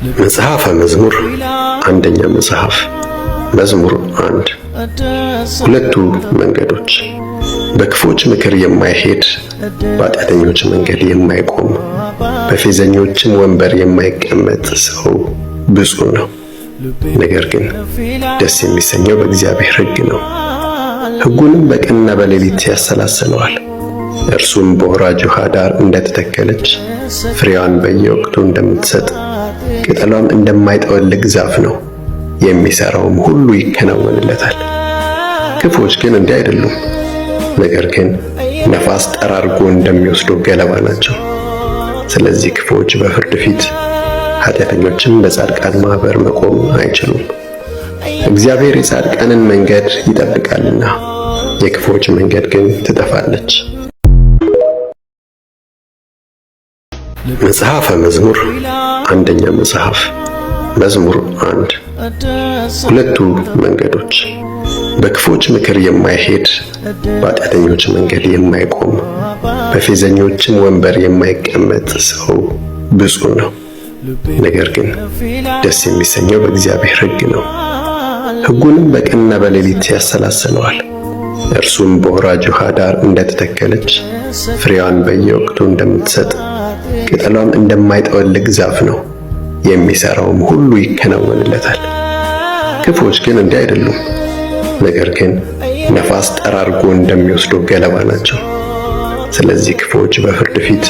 መጽሐፈ መዝሙር አንደኛ መጽሐፍ መዝሙር 1 ሁለቱ መንገዶች በክፎች ምክር የማይሄድ በኃጢአተኞች መንገድ የማይቆም በፌዘኞችም ወንበር የማይቀመጥ ሰው ብፁዕ ነው። ነገር ግን ደስ የሚሰኘው በእግዚአብሔር ሕግ ነው፣ ሕጉንም በቀንና በሌሊት ያሰላስለዋል። እርሱም በወራጅ ውኃ ዳር እንደተተከለች ፍሬዋን በየወቅቱ እንደምትሰጥ ቅጠሏም እንደማይጠወልግ ዛፍ ነው። የሚሰራውም ሁሉ ይከናወንለታል። ክፎች ግን እንዲህ አይደሉም፣ ነገር ግን ነፋስ ጠራርጎ እንደሚወስደው ገለባ ናቸው። ስለዚህ ክፎች በፍርድ ፊት፣ ኃጢአተኞችም በጻድቃን ማኅበር መቆም አይችሉም። እግዚአብሔር የጻድቃንን መንገድ ይጠብቃልና የክፎች መንገድ ግን ትጠፋለች። መጽሐፈ መዝሙር አንደኛ መጽሐፍ መዝሙር 1 ሁለቱ መንገዶች በክፎች ምክር የማይሄድ በኃጢአተኞች መንገድ የማይቆም በፌዘኞችም ወንበር የማይቀመጥ ሰው ብፁዕ ነው። ነገር ግን ደስ የሚሰኘው በእግዚአብሔር ሕግ ነው፣ ሕጉንም በቀንና በሌሊት ያሰላስለዋል። እርሱም በወራጅ ውኃ ዳር እንደተተከለች ፍሬዋን በየወቅቱ እንደምትሰጥ ቅጠሏም እንደማይጠወልግ ዛፍ ነው። የሚሰራውም ሁሉ ይከናወንለታል። ክፎች ግን እንዲህ አይደሉም፣ ነገር ግን ነፋስ ጠራርጎ እንደሚወስደው ገለባ ናቸው። ስለዚህ ክፎች በፍርድ ፊት፣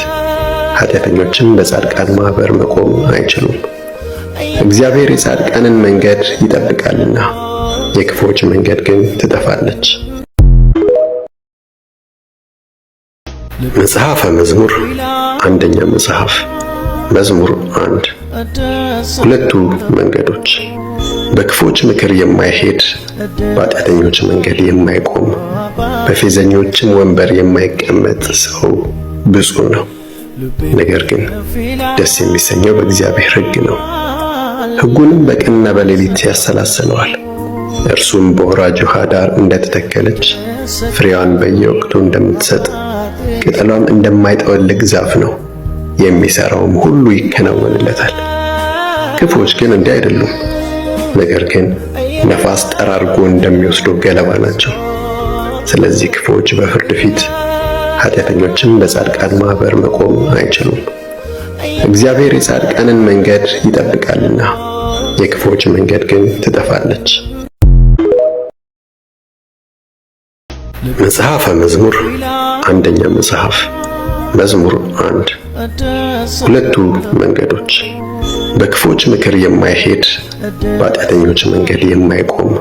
ኃጢአተኞችም በጻድቃን ማኅበር መቆም አይችሉም። እግዚአብሔር የጻድቃንን መንገድ ይጠብቃልና የክፎች መንገድ ግን ትጠፋለች። መጽሐፈ መዝሙር አንደኛ መጽሐፍ መዝሙር 1 ሁለቱ መንገዶች በክፎች ምክር የማይሄድ በኃጢአተኞች መንገድ የማይቆም በፌዘኞችም ወንበር የማይቀመጥ ሰው ብፁዕ ነው። ነገር ግን ደስ የሚሰኘው በእግዚአብሔር ሕግ ነው፣ ሕጉንም በቀንና በሌሊት ያሰላስለዋል። እርሱም በወራጅ ውኃ ዳር እንደተተከለች ፍሬዋን በየወቅቱ እንደምትሰጥ ቅጠሏም እንደማይጠወልግ ዛፍ ነው። የሚሰራውም ሁሉ ይከናወንለታል። ክፎች ግን እንዲህ አይደሉም፣ ነገር ግን ነፋስ ጠራርጎ እንደሚወስደው ገለባ ናቸው። ስለዚህ ክፎች በፍርድ ፊት፣ ኃጢአተኞችም በጻድቃን ማኅበር መቆም አይችሉም። እግዚአብሔር የጻድቃንን መንገድ ይጠብቃልና የክፎች መንገድ ግን ትጠፋለች። መጽሐፈ መዝሙር አንደኛ መጽሐፍ መዝሙር 1 ሁለቱ መንገዶች በክፎች ምክር የማይሄድ በኃጢአተኞች መንገድ የማይቆም